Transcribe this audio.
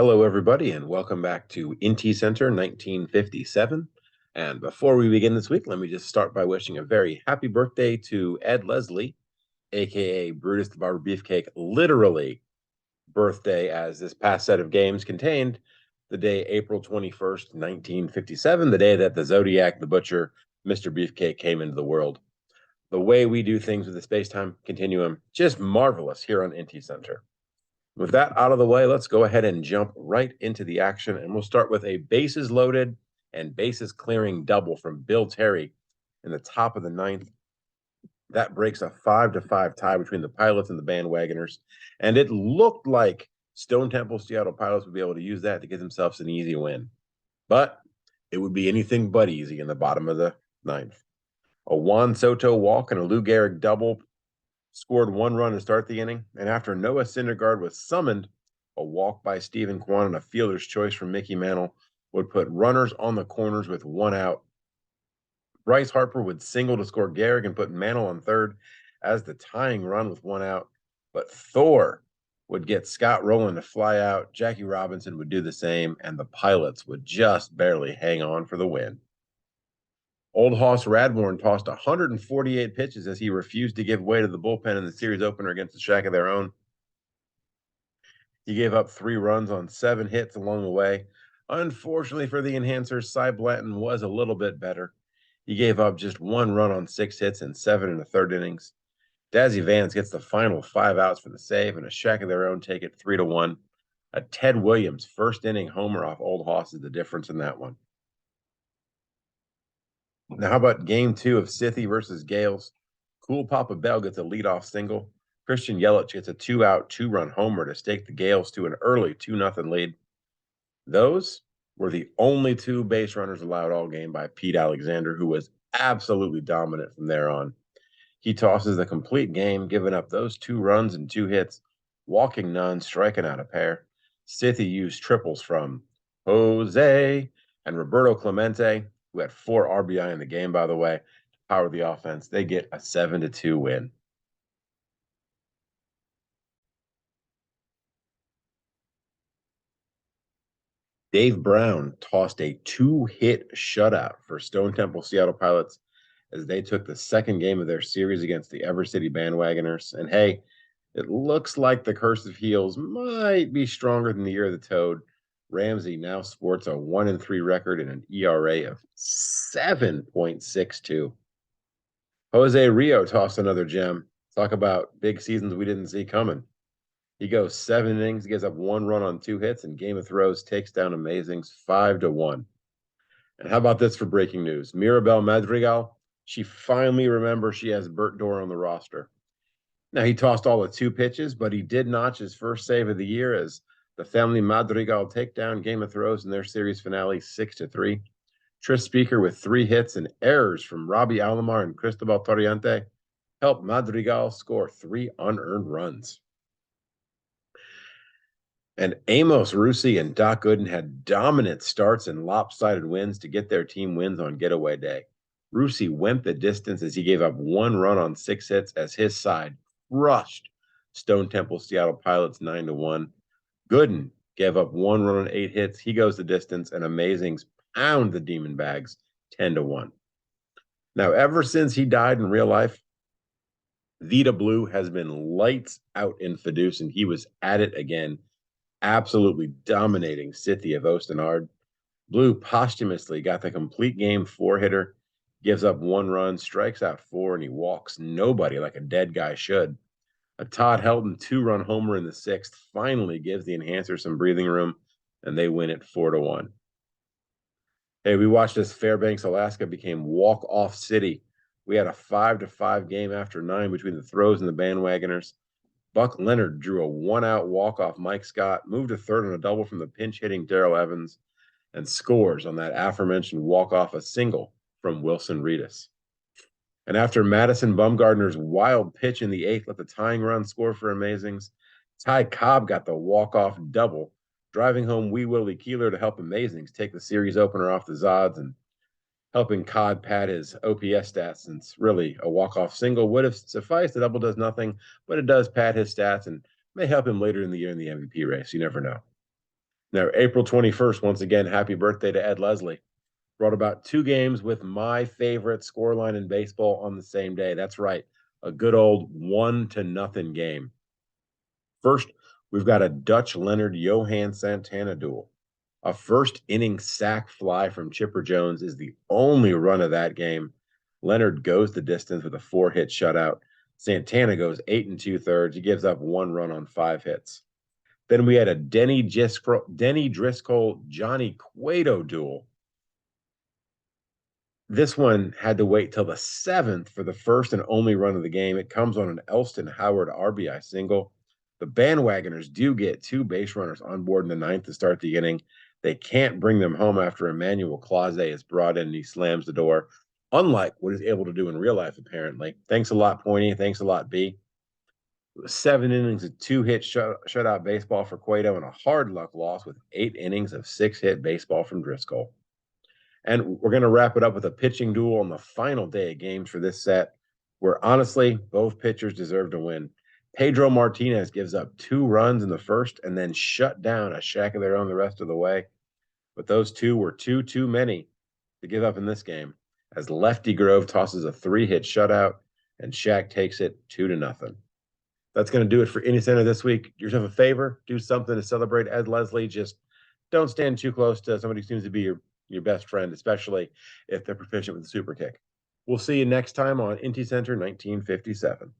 Hello, everybody, and welcome back to IntyCenter 1957. And before we begin this week, let me just start by wishing a very happy birthday to Ed Leslie, aka Brutus the Barber Beefcake, literally birthday, as this past set of games contained the day April 21st, 1957, the day that the Zodiac, the Butcher, Mr. Beefcake came into the world. The way we do things with the space-time continuum, just marvelous here on IntyCenter. With that out of the way, let's go ahead and jump right into the action. And we'll start with a bases loaded and bases clearing double from Bill Terry in the top of the ninth. That breaks a 5-5 tie between the Pilots and the Bandwagoners. And it looked like Stone Temple Seattle Pilots would be able to use that to get themselves an easy win. But it would be anything but easy in the bottom of the ninth. A Juan Soto walk and a Lou Gehrig double scored one run to start the inning, and after Noah Syndergaard was summoned, a walk by Stephen Kwan and a fielder's choice from Mickey Mantle would put runners on the corners with one out. Bryce Harper would single to score Gehrig and put Mantle on third as the tying run with one out, but Thor would get Scott Rowland to fly out, Jackie Robinson would do the same, and the Pilots would just barely hang on for the win. Old Hoss Radbourne tossed 148 pitches as he refused to give way to the bullpen in the series opener against the Shack of Their Own. He gave up 3 runs on 7 hits along the way. Unfortunately for the enhancers, Cy Blanton was a little bit better. He gave up just 1 run on 6 hits and 7 in the third innings. Dazzy Vance gets the final 5 outs for the save, and a Shack of Their Own take it 3-1. A Ted Williams first inning homer off Old Hoss is the difference in that one. Now, how about game 2 of Scythie versus Gales? Cool Papa Bell gets a leadoff single. Christian Yelich gets a 2-out, 2-run homer to stake the Gales to an early 2-0 lead. Those were the only 2 base runners allowed all game by Pete Alexander, who was absolutely dominant from there on. He tosses the complete game, giving up those 2 runs and 2 hits, walking none, striking out a pair. Scythie used triples from Jose and Roberto Clemente, who had 4 RBI in the game, by the way, to power the offense. They get a 7-2 win. Dave Brown tossed a 2-hit shutout for Stone Temple Seattle Pilots as they took the second game of their series against the Ever City Bandwagoners. And hey, it looks like the Curse of Heels might be stronger than the Year of the Toad. Ramsey now sports a 1-3 record and an ERA of 7.62. Jose Rio tossed another gem. Talk about big seasons we didn't see coming. He goes 7 innings, gives up 1 run on 2 hits, and Game of Thrones takes down Amazings 5-1. And how about this for breaking news? Mirabel Madrigal, she finally remembers she has Bert Dorr on the roster. Now, he tossed all of 2 pitches, but he did notch his first save of the year as the family Madrigal take down Game of Thrones in their series finale 6-3. Tris Speaker with 3 hits and errors from Robbie Alomar and Cristobal Torriente helped Madrigal score 3 unearned runs. And Amos Rusi and Doc Gooden had dominant starts and lopsided wins to get their team wins on getaway day. Rusi went the distance as he gave up 1 run on 6 hits as his side crushed Stone Temple Seattle Pilots 9-1. Gooden gave up 1 run on 8 hits. He goes the distance, and Amazings pound the Demon Bags 10-1. Now, ever since he died in real life, Vita Blue has been lights out in Fidus, and he was at it again, absolutely dominating Scythie of Ostenard. Blue posthumously got the complete game 4-hitter, gives up 1 run, strikes out 4, and he walks nobody like a dead guy should. A Todd Helton 2-run homer in the 6th finally gives the enhancer some breathing room, and they win it 4-1. Hey, we watched as Fairbanks, Alaska became walk-off city. We had a 5-5 game after 9 between the Throws and the Bandwagoners. Buck Leonard drew a 1-out walk-off Mike Scott, moved to third on a double from the pinch-hitting Darrell Evans, and scores on that aforementioned walk-off a single from Wilson Reedus. And after Madison Bumgardner's wild pitch in the 8th let the tying run score for Amazings, Ty Cobb got the walk-off double, driving home Wee Willie Keeler to help Amazings take the series opener off the Zods and helping Codd pad his OPS stats, since really a walk-off single would have sufficed. The double does nothing, but it does pad his stats and may help him later in the year in the MVP race. You never know. Now, April 21st, once again, happy birthday to Ed Leslie. Brought about 2 games with my favorite scoreline in baseball on the same day. That's right, a good old 1-0 game. First, we've got a Dutch Leonard Johan Santana duel. A first inning sac fly from Chipper Jones is the only run of that game. Leonard goes the distance with a 4-hit shutout. Santana goes 8 2/3. He gives up 1 run on 5 hits. Then we had a Denny Driscoll Johnny Cueto duel. This one had to wait till the 7th for the first and only run of the game. It comes on an Elston Howard RBI single. The Bandwagoners do get 2 base runners on board in the 9th to start the inning. They can't bring them home after Emmanuel Clase is brought in and he slams the door, unlike what he's able to do in real life, apparently. Thanks a lot, Pointy. Thanks a lot, B. 7 innings of 2-hit shutout baseball for Cueto and a hard luck loss with 8 innings of 6-hit baseball from Driscoll. And we're going to wrap it up with a pitching duel on the final day of games for this set, where honestly, both pitchers deserve to win. Pedro Martinez gives up 2 runs in the first and then shut down a shack of their own the rest of the way. But those 2 were too many to give up in this game, as Lefty Grove tosses a 3-hit shutout and Shaq takes it 2-0. That's going to do it for IntyCenter this week. Do yourself a favor, do something to celebrate Ed Leslie. Just don't stand too close to somebody who seems to be your best friend, especially if they're proficient with the super kick. We'll see you next time on IntyCenter 1957.